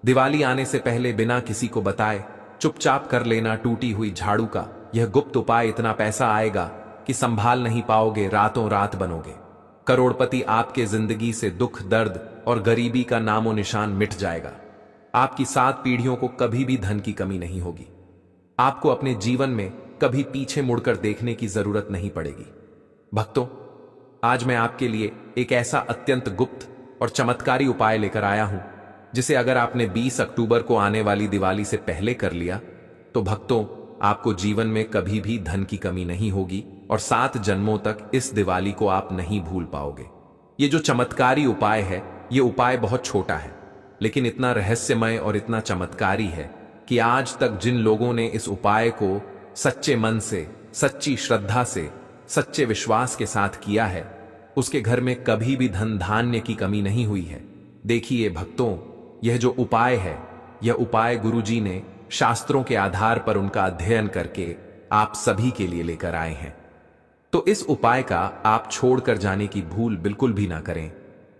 दिवाली आने से पहले बिना किसी को बताए चुपचाप कर लेना टूटी हुई झाड़ू का यह गुप्त उपाय। इतना पैसा आएगा कि संभाल नहीं पाओगे, रातों रात बनोगे करोड़पति। आपके जिंदगी से दुख, दर्द और गरीबी का नामो निशान मिट जाएगा। आपकी 7 पीढ़ियों को कभी भी धन की कमी नहीं होगी। आपको अपने जीवन में कभी पीछे मुड़कर देखने की जरूरत नहीं पड़ेगी। भक्तों, आज मैं आपके लिए एक ऐसा अत्यंत गुप्त और चमत्कारी उपाय लेकर आया हूं, जिसे अगर आपने 20 अक्टूबर को आने वाली दिवाली से पहले कर लिया तो भक्तों, आपको जीवन में कभी भी धन की कमी नहीं होगी और 7 जन्मों तक इस दिवाली को आप नहीं भूल पाओगे। ये जो चमत्कारी उपाय है, ये उपाय बहुत छोटा है, लेकिन इतना रहस्यमय और इतना चमत्कारी है कि आज तक जिन लोगों ने इस उपाय को सच्चे मन से, सच्ची श्रद्धा से, सच्चे विश्वास के साथ किया है, उसके घर में कभी भी धन धान्य की कमी नहीं हुई है। देखिए भक्तों, यह जो उपाय है, यह उपाय गुरुजी ने शास्त्रों के आधार पर उनका अध्ययन करके आप सभी के लिए लेकर आए हैं। तो इस उपाय का आप छोड़कर जाने की भूल बिल्कुल भी ना करें।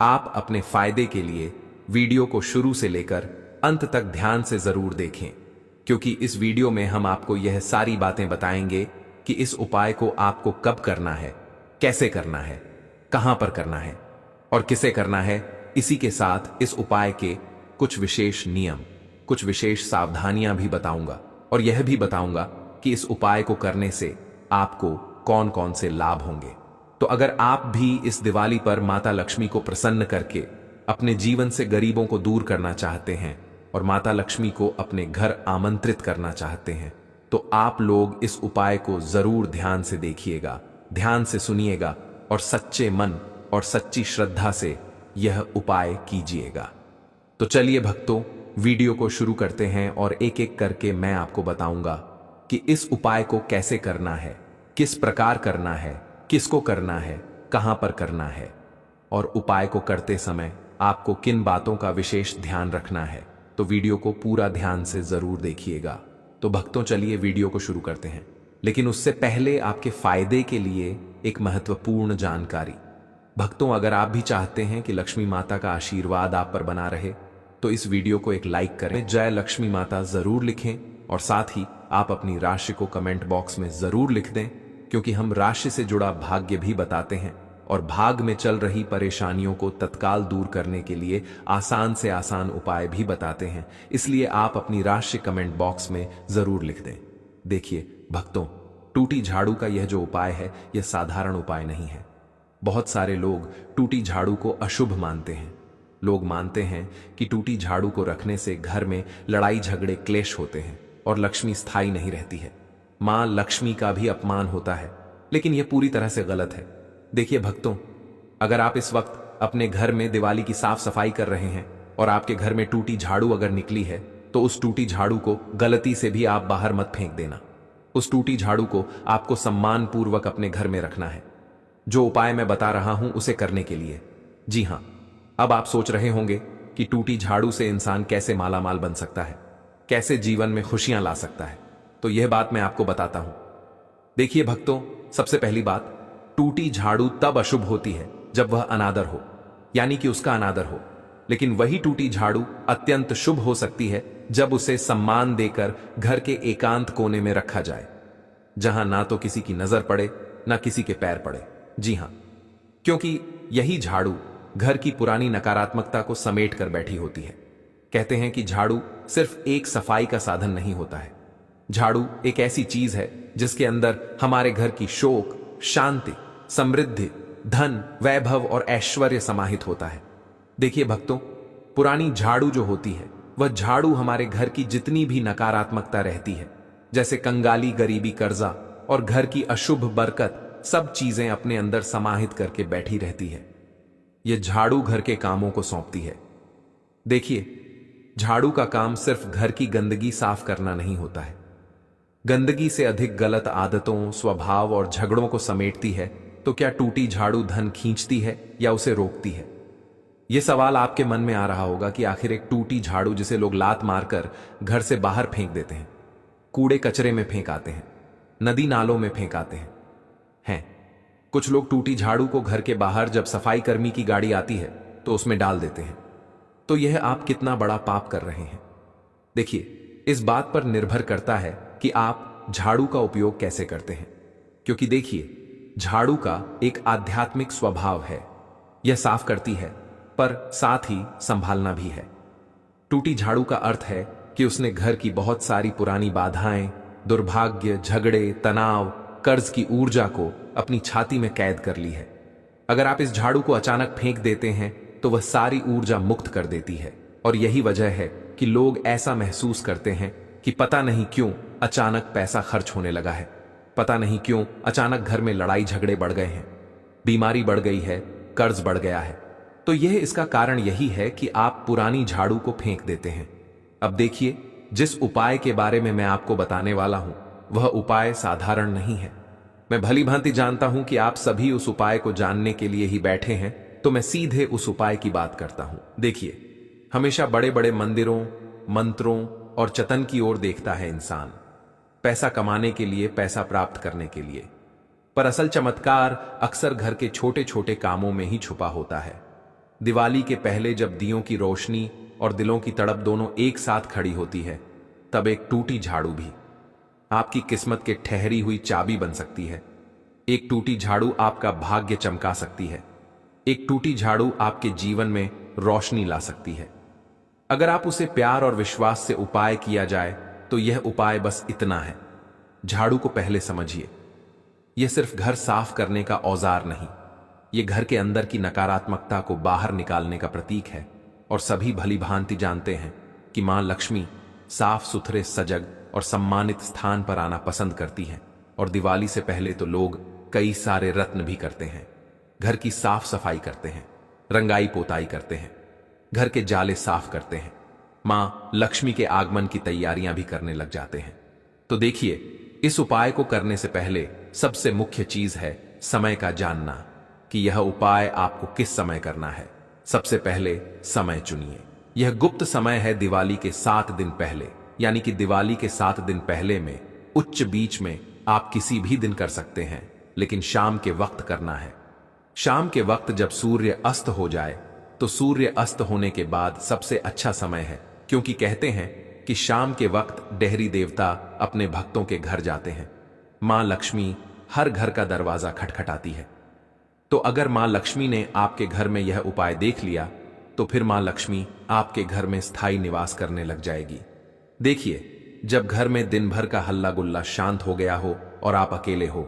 आप अपने फायदे के लिए वीडियो को शुरू से लेकर अंत तक ध्यान से जरूर देखें, क्योंकि इस वीडियो में हम आपको यह सारी बातें बताएंगे कि इस उपाय को आपको कब करना है, कैसे करना है, कहां पर करना है और किसे करना है। इसी के साथ इस उपाय के कुछ विशेष नियम, कुछ विशेष सावधानियां भी बताऊंगा और यह भी बताऊंगा कि इस उपाय को करने से आपको कौन कौन से लाभ होंगे। तो अगर आप भी इस दिवाली पर माता लक्ष्मी को प्रसन्न करके अपने जीवन से गरीबों को दूर करना चाहते हैं और माता लक्ष्मी को अपने घर आमंत्रित करना चाहते हैं, तो आप लोग इस उपाय को जरूर ध्यान से देखिएगा, ध्यान से सुनिएगा और सच्चे मन और सच्ची श्रद्धा से यह उपाय कीजिएगा। तो चलिए भक्तों, वीडियो को शुरू करते हैं और एक एक करके मैं आपको बताऊंगा कि इस उपाय को कैसे करना है, किस प्रकार करना है, किसको करना है, कहां पर करना है और उपाय को करते समय आपको किन बातों का विशेष ध्यान रखना है। तो वीडियो को पूरा ध्यान से जरूर देखिएगा। तो भक्तों, चलिए वीडियो को शुरू करते हैं, लेकिन उससे पहले आपके फायदे के लिए एक महत्वपूर्ण जानकारी। भक्तों, अगर आप भी चाहते हैं कि लक्ष्मी माता का आशीर्वाद आप पर बना रहे तो इस वीडियो को एक लाइक करें, जय लक्ष्मी माता जरूर लिखें और साथ ही आप अपनी राशि को कमेंट बॉक्स में जरूर लिख दें, क्योंकि हम राशि से जुड़ा भाग्य भी बताते हैं और भाग में चल रही परेशानियों को तत्काल दूर करने के लिए आसान से आसान उपाय भी बताते हैं। इसलिए आप अपनी राशि कमेंट बॉक्स में जरूर लिख दें। देखिए भक्तों, टूटी झाड़ू का यह जो उपाय है, यह साधारण उपाय नहीं है। बहुत सारे लोग टूटी झाड़ू को अशुभ मानते हैं। लोग मानते हैं कि टूटी झाड़ू को रखने से घर में लड़ाई झगड़े क्लेश होते हैं और लक्ष्मी स्थायी नहीं रहती है। मां लक्ष्मी का भी अपमान होता है, लेकिन यह पूरी तरह से गलत है। देखिए भक्तों, अगर आप इस वक्त अपने घर में दिवाली की साफ सफाई कर रहे हैं और आपके घर में टूटी झाड़ू अगर निकली है, तो उस टूटी झाड़ू को गलती से भी आप बाहर मत फेंक देना। उस टूटी झाड़ू को आपको सम्मान पूर्वक अपने घर में रखना है। जो उपाय मैं बता रहा हूं उसे करने के लिए। जी हां, अब आप सोच रहे होंगे कि टूटी झाड़ू से इंसान कैसे मालामाल बन सकता है, कैसे जीवन में खुशियां ला सकता है। तो यह बात मैं आपको बताता हूं। देखिए भक्तों, सबसे पहली बात, टूटी झाड़ू तब अशुभ होती है जब वह अनादर हो, यानी कि उसका अनादर हो। लेकिन वही टूटी झाड़ू अत्यंत शुभ हो सकती है जब उसे सम्मान देकर घर के एकांत कोने में रखा जाए, जहां ना तो किसी की नजर पड़े, ना किसी के पैर पड़े। जी हां, क्योंकि यही झाड़ू घर की पुरानी नकारात्मकता को समेट कर बैठी होती है। कहते हैं कि झाड़ू सिर्फ एक सफाई का साधन नहीं होता है। झाड़ू एक ऐसी चीज है जिसके अंदर हमारे घर की शोक, शांति, समृद्धि, धन, वैभव और ऐश्वर्य समाहित होता है। देखिए भक्तों, पुरानी झाड़ू जो होती है, वह झाड़ू हमारे घर की जितनी भी नकारात्मकता रहती है, जैसे कंगाली, गरीबी, कर्जा और घर की अशुभ बरकत, सब चीजें अपने अंदर समाहित करके बैठी रहती है। यह झाड़ू घर के कामों को सौंपती है। देखिए, झाड़ू का काम सिर्फ घर की गंदगी साफ करना नहीं होता है। गंदगी से अधिक गलत आदतों, स्वभाव और झगड़ों को समेटती है। तो क्या टूटी झाड़ू धन खींचती है या उसे रोकती है? यह सवाल आपके मन में आ रहा होगा कि आखिर एक टूटी झाड़ू जिसे लोग लात मारकर घर से बाहर फेंक देते हैं, कूड़े कचरे में फेंक आते हैं, नदी नालों में फेंक आते हैं। कुछ लोग टूटी झाड़ू को घर के बाहर जब सफाई कर्मी की गाड़ी आती है तो उसमें डाल देते हैं। तो यह आप कितना बड़ा पाप कर रहे हैं। देखिए, इस बात पर निर्भर करता है कि आप झाड़ू का उपयोग कैसे करते हैं। क्योंकि देखिए, झाड़ू का एक आध्यात्मिक स्वभाव है। यह साफ करती है, पर साथ ही संभालना भी है। टूटी झाड़ू का अर्थ है कि उसने घर की बहुत सारी पुरानी बाधाएं, दुर्भाग्य, झगड़े, तनाव, कर्ज की ऊर्जा को अपनी छाती में कैद कर ली है। अगर आप इस झाड़ू को अचानक फेंक देते हैं तो वह सारी ऊर्जा मुक्त कर देती है। और यही वजह है कि लोग ऐसा महसूस करते हैं कि पता नहीं क्यों अचानक पैसा खर्च होने लगा है, पता नहीं क्यों अचानक घर में लड़ाई झगड़े बढ़ गए हैं, बीमारी बढ़ गई है, कर्ज बढ़ गया है। तो यह इसका कारण यही है कि आप पुरानी झाड़ू को फेंक देते हैं। अब देखिए, जिस उपाय के बारे में मैं आपको बताने वाला हूं, वह उपाय साधारण नहीं है। मैं भली भांति जानता हूं कि आप सभी उस उपाय को जानने के लिए ही बैठे हैं, तो मैं सीधे उस उपाय की बात करता हूं। देखिए, हमेशा बड़े बड़े मंदिरों, मंत्रों और चतन की ओर देखता है इंसान, पैसा कमाने के लिए, पैसा प्राप्त करने के लिए। पर असल चमत्कार अक्सर घर के छोटे छोटे कामों में ही छुपा होता है। दिवाली के पहले जब दियों की रोशनी और दिलों की तड़प दोनों एक साथ खड़ी होती है, तब एक टूटी झाड़ू भी आपकी किस्मत के ठहरी हुई चाबी बन सकती है। एक टूटी झाड़ू आपका भाग्य चमका सकती है। एक टूटी झाड़ू आपके जीवन में रोशनी ला सकती है। अगर आप उसे प्यार और विश्वास से उपाय किया जाए तो यह उपाय बस इतना है। झाड़ू को पहले समझिए। यह सिर्फ घर साफ करने का औजार नहीं, यह घर के अंदर की नकारात्मकता को बाहर निकालने का प्रतीक है। और सभी भली भांति जानते हैं कि मां लक्ष्मी साफ सुथरे, सजग और सम्मानित स्थान पर आना पसंद करती हैं। और दिवाली से पहले तो लोग कई सारे रत्न भी करते हैं, घर की साफ सफाई करते हैं, रंगाई पोताई करते हैं, घर के जाले साफ करते हैं, मां लक्ष्मी के आगमन की तैयारियां भी करने लग जाते हैं। तो देखिए, इस उपाय को करने से पहले सबसे मुख्य चीज है समय का जानना, कि यह उपाय आपको किस समय करना है। सबसे पहले समय चुनिए। यह गुप्त समय है दिवाली के 7 दिन पहले, यानी कि दिवाली के 7 दिन पहले में उच्च बीच में आप किसी भी दिन कर सकते हैं, लेकिन शाम के वक्त करना है। शाम के वक्त जब सूर्य अस्त हो जाए, तो सूर्य अस्त होने के बाद सबसे अच्छा समय है, क्योंकि कहते हैं कि शाम के वक्त डेहरी देवता अपने भक्तों के घर जाते हैं। मां लक्ष्मी हर घर का दरवाजा खटखटाती है। तो अगर मां लक्ष्मी ने आपके घर में यह उपाय देख लिया, तो फिर मां लक्ष्मी आपके घर में स्थायी निवास करने लग जाएगी। देखिए, जब घर में दिन भर का हल्ला गुल्ला शांत हो गया हो और आप अकेले हो,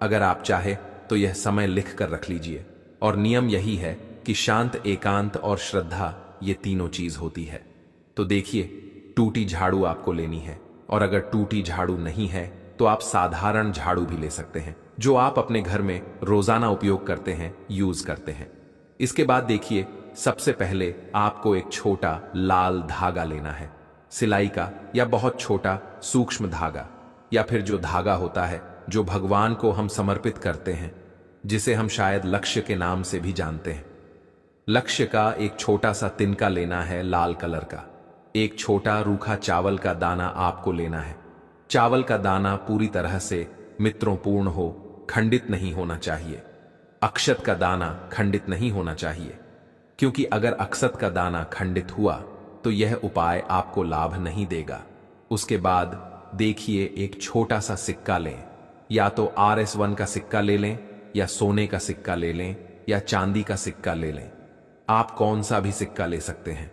अगर आप चाहे तो यह समय लिख कर रख लीजिए। और नियम यही है कि शांत, एकांत और श्रद्धा, ये तीनों चीज होती है। तो देखिए, टूटी झाड़ू आपको लेनी है। और अगर टूटी झाड़ू नहीं है तो आप साधारण झाड़ू भी ले सकते हैं, जो आप अपने घर में रोजाना उपयोग करते हैं, यूज करते हैं। इसके बाद देखिए, सबसे पहले आपको एक छोटा लाल धागा लेना है, सिलाई का या बहुत छोटा सूक्ष्म धागा, या फिर जो धागा होता है जो भगवान को हम समर्पित करते हैं, जिसे हम शायद लक्ष्य के नाम से भी जानते हैं। लक्ष्य का एक छोटा सा तिनका लेना है, लाल कलर का। एक छोटा रूखा चावल का दाना आपको लेना है। चावल का दाना पूरी तरह से मित्रों पूर्ण हो, खंडित नहीं होना चाहिए। अक्षत का दाना खंडित नहीं होना चाहिए, क्योंकि अगर अक्षत का दाना खंडित हुआ तो यह उपाय आपको लाभ नहीं देगा। उसके बाद देखिए, एक छोटा सा सिक्का लें, या तो RS1 का सिक्का ले लें, या सोने का सिक्का ले लें, या चांदी का सिक्का ले लें। आप कौन सा भी सिक्का ले सकते हैं।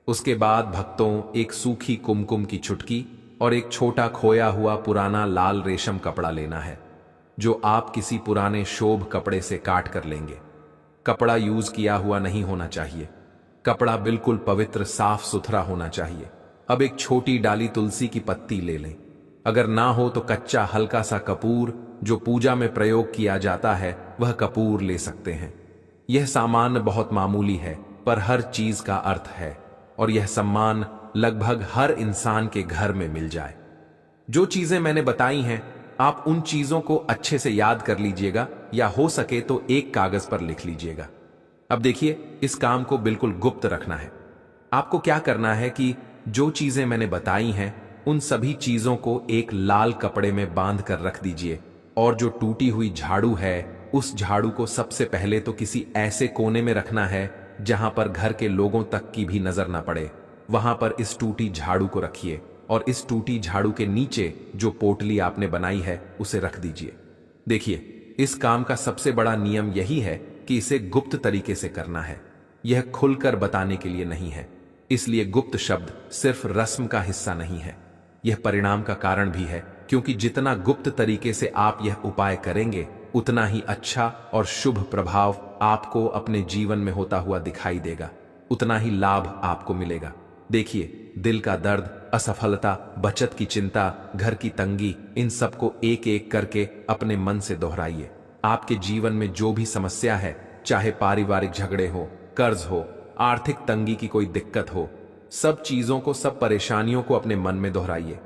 उसके बाद भक्तों, एक सूखी कुमकुम की चुटकी और एक छोटा खोया हुआ पुराना लाल रेशम कपड़ा लेना है, जो आप किसी पुराने शोभ कपड़े से काट कर लेंगे। कपड़ा यूज किया हुआ नहीं होना चाहिए। कपड़ा बिल्कुल पवित्र, साफ सुथरा होना चाहिए। अब एक छोटी डाली तुलसी की पत्ती ले लें। अगर ना हो तो कच्चा हल्का सा कपूर, जो पूजा में प्रयोग किया जाता है, वह कपूर ले सकते हैं। यह सामान बहुत मामूली है, पर हर चीज का अर्थ है, और यह सम्मान लगभग हर इंसान के घर में मिल जाए। जो चीजें मैंने बताई हैं, आप उन चीजों को अच्छे से याद कर लीजिएगा, या हो सके तो एक कागज पर लिख लीजिएगा। अब देखिए, इस काम को बिल्कुल गुप्त रखना है। आपको क्या करना है कि जो चीजें मैंने बताई हैं, उन सभी चीजों को एक लाल कपड़े में बांध कर रख दीजिए। और जो टूटी हुई झाड़ू है, उस झाड़ू को सबसे पहले तो किसी ऐसे कोने में रखना है जहां पर घर के लोगों तक की भी नजर न पड़े, वहां पर इस टूटी झाड़ू को रखिए और इस टूटी झाड़ू के नीचे जो पोटली आपने बनाई है उसे रख दीजिए। देखिए, इस काम का सबसे बड़ा नियम यही है कि इसे गुप्त तरीके से करना है, यह खुलकर बताने के लिए नहीं है। इसलिए गुप्त शब्द सिर्फ रस्म का हिस्सा नहीं है, यह परिणाम का कारण भी है, क्योंकि जितना गुप्त तरीके से आप यह उपाय करेंगे उतना ही अच्छा और शुभ प्रभाव आपको अपने जीवन में होता हुआ दिखाई देगा, उतना ही लाभ आपको मिलेगा। देखिए, दिल का दर्द, असफलता, बचत की चिंता, घर की तंगी, इन सबको एक एक करके अपने मन से दोहराइए। आपके जीवन में जो भी समस्या है, चाहे पारिवारिक झगड़े हो, कर्ज हो, आर्थिक तंगी की कोई दिक्कत हो, सब चीजों को, सब परेशानियों को अपने मन में दोहराइए।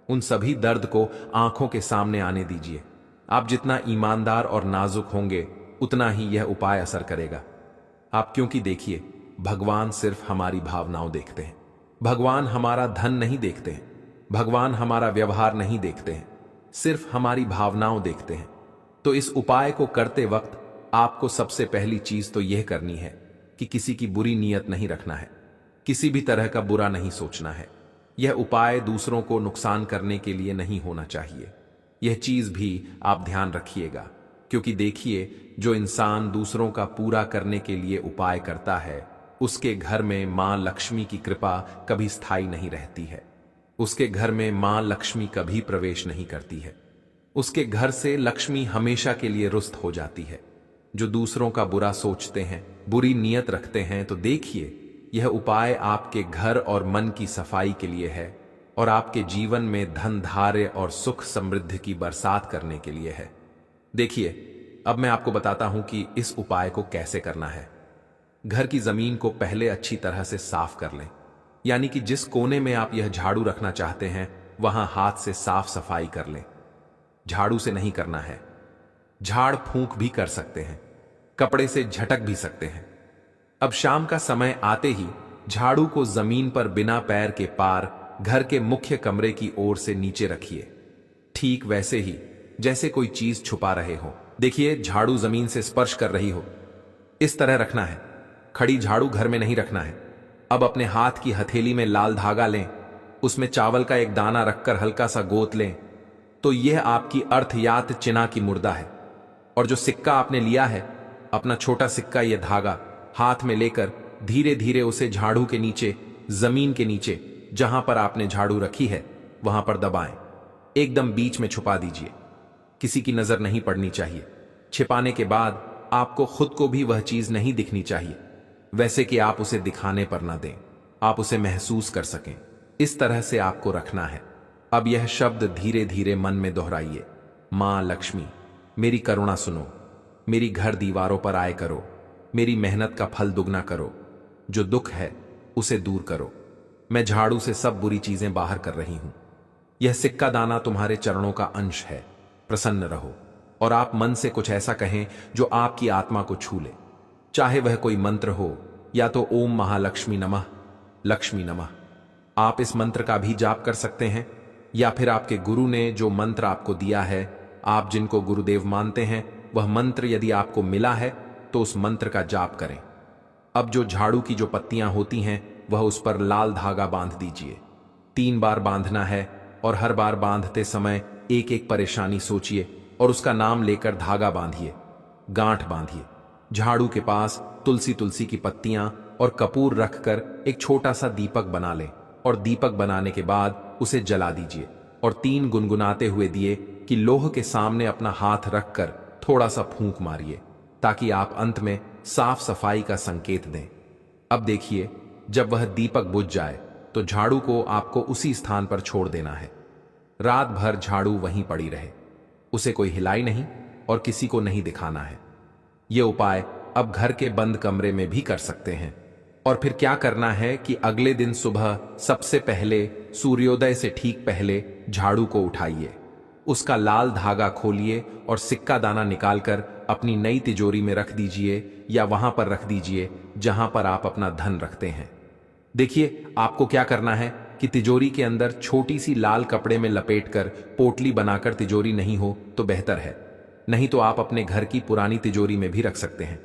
उन सभी दर्द को आंखों के सामने आने दीजिए। आप जितना ईमानदार और नाजुक होंगे उतना ही यह उपाय असर करेगा। आप क्योंकि देखिए, भगवान सिर्फ हमारी भावनाओं देखते हैं, भगवान हमारा धन नहीं देखते हैं, भगवान हमारा व्यवहार नहीं देखते हैं, सिर्फ हमारी भावनाओं देखते हैं। तो इस उपाय को करते वक्त आपको सबसे पहली चीज तो यह करनी है कि किसी की बुरी नीयत नहीं रखना है, किसी भी तरह का बुरा नहीं सोचना है। यह उपाय दूसरों को नुकसान करने के लिए नहीं होना चाहिए, यह चीज भी आप ध्यान रखिएगा। क्योंकि देखिए, जो इंसान दूसरों का पूरा करने के लिए उपाय करता है, उसके घर में मां लक्ष्मी की कृपा कभी स्थायी नहीं रहती है, उसके घर में मां लक्ष्मी कभी प्रवेश नहीं करती है, उसके घर से लक्ष्मी हमेशा के लिए रुष्ट हो जाती है। जो दूसरों का बुरा सोचते हैं, बुरी नीयत रखते हैं, तो देखिए, यह उपाय आपके घर और मन की सफाई के लिए है और आपके जीवन में धन, धार्य और सुख समृद्धि की बरसात करने के लिए है। देखिए, अब मैं आपको बताता हूं कि इस उपाय को कैसे करना है। घर की जमीन को पहले अच्छी तरह से साफ कर लें, यानी कि जिस कोने में आप यह झाड़ू रखना चाहते हैं वहां हाथ से साफ सफाई कर लें। झाड़ू से नहीं करना है, झाड़ फूंक भी कर सकते हैं, कपड़े से झटक भी सकते हैं। अब शाम का समय आते ही झाड़ू को जमीन पर बिना पैर के पार घर के मुख्य कमरे की ओर से नीचे रखिए, ठीक वैसे ही जैसे कोई चीज छुपा रहे हो। देखिए, झाड़ू जमीन से स्पर्श कर रही हो, इस तरह रखना है। खड़ी झाड़ू घर में नहीं रखना है। अब अपने हाथ की हथेली में लाल धागा लें, उसमें चावल का एक दाना रखकर हल्का सा गोत लें, तो यह आपकी अर्थयात चिना की मुर्दा है। और जो सिक्का आपने लिया है, अपना छोटा सिक्का, यह धागा हाथ में लेकर धीरे धीरे उसे झाड़ू के नीचे, जमीन के नीचे जहां पर आपने झाड़ू रखी है वहां पर दबाएं, एकदम बीच में छुपा दीजिए। किसी की नजर नहीं पड़नी चाहिए। छिपाने के बाद आपको खुद को भी वह चीज नहीं दिखनी चाहिए, वैसे कि आप उसे दिखाने पर ना दें, आप उसे महसूस कर सकें। इस तरह से आपको रखना है। अब यह शब्द धीरे धीरे मन में दोहराइए, मां लक्ष्मी, मेरी करुणा सुनो, मेरी घर दीवारों पर आए करो, मेरी मेहनत का फल दुगना करो, जो दुख है उसे दूर करो। मैं झाड़ू से सब बुरी चीजें बाहर कर रही हूं। यह सिक्का दाना तुम्हारे चरणों का अंश है। प्रसन्न रहो और आप मन से कुछ ऐसा कहें जो आपकी आत्मा को छू ले, चाहे वह कोई मंत्र हो या तो ओम महालक्ष्मी नमः, लक्ष्मी नमः। आप इस मंत्र का भी जाप कर सकते हैं, या फिर आपके गुरु ने जो मंत्र आपको दिया है, आप जिनको गुरुदेव मानते हैं, वह मंत्र यदि आपको मिला है तो उस मंत्र का जाप करें। अब जो झाड़ू की जो पत्तियां होती हैं वह उस पर लाल धागा बांध दीजिए। 3 बार बांधना है और हर बार बांधते समय एक एक परेशानी सोचिए और उसका नाम लेकर धागा बांधिए, गांठ बांधिए। झाड़ू के पास तुलसी की पत्तियां और कपूर रखकर एक छोटा सा दीपक बना लें और दीपक बनाने के बाद उसे जला दीजिए और 3 गुनगुनाते हुए दिए कि लोह के सामने अपना हाथ रखकर थोड़ा सा फूंक मारिए, ताकि आप अंत में साफ सफाई का संकेत दें। अब देखिए, जब वह दीपक बुझ जाए तो झाड़ू को आपको उसी स्थान पर छोड़ देना है। रात भर झाड़ू वहीं पड़ी रहे, उसे कोई हिलाई नहीं और किसी को नहीं दिखाना है। यह उपाय अब घर के बंद कमरे में भी कर सकते हैं। और फिर क्या करना है कि अगले दिन सुबह सबसे पहले सूर्योदय से ठीक पहले झाड़ू को उठाइए, उसका लाल धागा खोलिए और सिक्का दाना निकालकर अपनी नई तिजोरी में रख दीजिए या वहां पर रख दीजिए जहां पर आप अपना धन रखते हैं। देखिए, आपको क्या करना है कि तिजोरी के अंदर छोटी सी लाल कपड़े में लपेटकर पोटली बनाकर, तिजोरी नहीं हो तो बेहतर है, नहीं तो आप अपने घर की पुरानी तिजोरी में भी रख सकते हैं,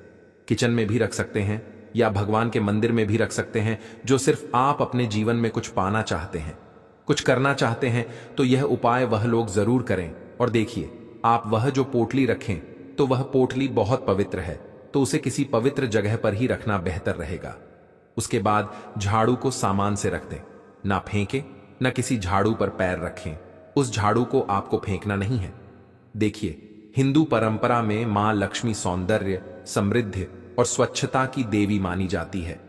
किचन में भी रख सकते हैं, या भगवान के मंदिर में भी रख सकते हैं। जो सिर्फ आप अपने जीवन में कुछ पाना चाहते हैं, कुछ करना चाहते हैं, तो यह उपाय वह लोग जरूर करें। और देखिए, आप वह जो पोटली रखें तो वह पोटली बहुत पवित्र है, तो उसे किसी पवित्र जगह पर ही रखना बेहतर रहेगा। उसके बाद झाड़ू को सामान से रख दें, ना फेंके, ना किसी झाड़ू पर पैर रखें। उस झाड़ू को आपको फेंकना नहीं है। देखिए, हिंदू परंपरा में मां लक्ष्मी सौंदर्य, समृद्धि और स्वच्छता की देवी मानी जाती है।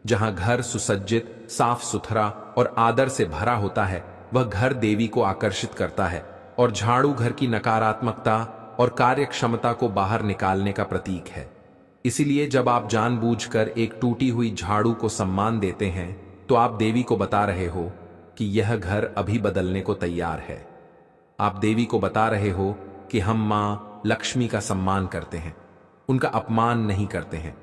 जहां घर सुसज्जित, साफ सुथरा और आदर से भरा होता है, वह घर देवी को आकर्षित करता है। और झाड़ू घर की नकारात्मकता और कार्यक्षमता को बाहर निकालने का प्रतीक है। इसीलिए जब आप जानबूझकर एक टूटी हुई झाड़ू को सम्मान देते हैं, तो आप देवी को बता रहे हो कि यह घर अभी बदलने को तैयार है। आप देवी को बता रहे हो कि हम मां लक्ष्मी का सम्मान करते हैं, उनका अपमान नहीं करते हैं।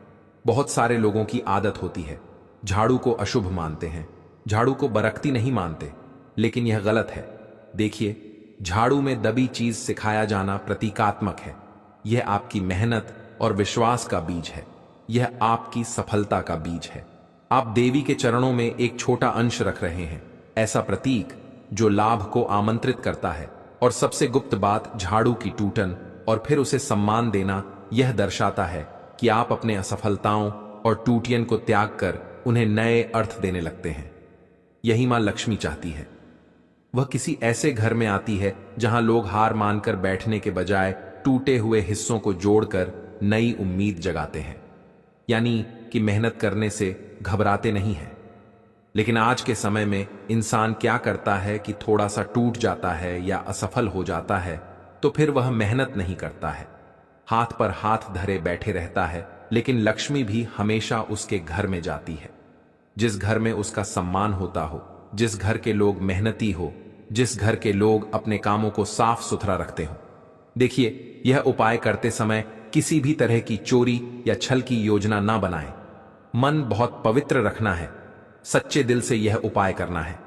बहुत सारे लोगों की आदत होती है, झाड़ू को अशुभ मानते हैं, झाड़ू को बरकती नहीं मानते, लेकिन यह गलत है। देखिए, झाड़ू में दबी चीज सिखाया जाना प्रतीकात्मक है। यह आपकी मेहनत और विश्वास का बीज है, यह आपकी सफलता का बीज है। आप देवी के चरणों में एक छोटा अंश रख रहे हैं, ऐसा प्रतीक जो लाभ को आमंत्रित करता है। और सबसे गुप्त बात, झाड़ू की टूटन और फिर उसे सम्मान देना, यह दर्शाता है कि आप अपने असफलताओं और टूटियन को त्याग कर उन्हें नए अर्थ देने लगते हैं। यही मां लक्ष्मी चाहती है। वह किसी ऐसे घर में आती है जहां लोग हार मानकर बैठने के बजाय टूटे हुए हिस्सों को जोड़कर नई उम्मीद जगाते हैं। यानी कि मेहनत करने से घबराते नहीं हैं। लेकिन आज के समय में इंसान क्या करता है कि थोड़ा सा टूट जाता है या असफल हो जाता है, तो फिर वह मेहनत नहीं करता है, हाथ पर हाथ धरे बैठे रहता है। लेकिन लक्ष्मी भी हमेशा उसके घर में जाती है, जिस घर में उसका सम्मान होता हो, जिस घर के लोग मेहनती हो, जिस घर के लोग अपने कामों को साफ सुथरा रखते हो। देखिए, यह उपाय करते समय किसी भी तरह की चोरी या छल की योजना ना बनाएं। मन बहुत पवित्र रखना है, सच्चे दिल से यह उपाय करना है।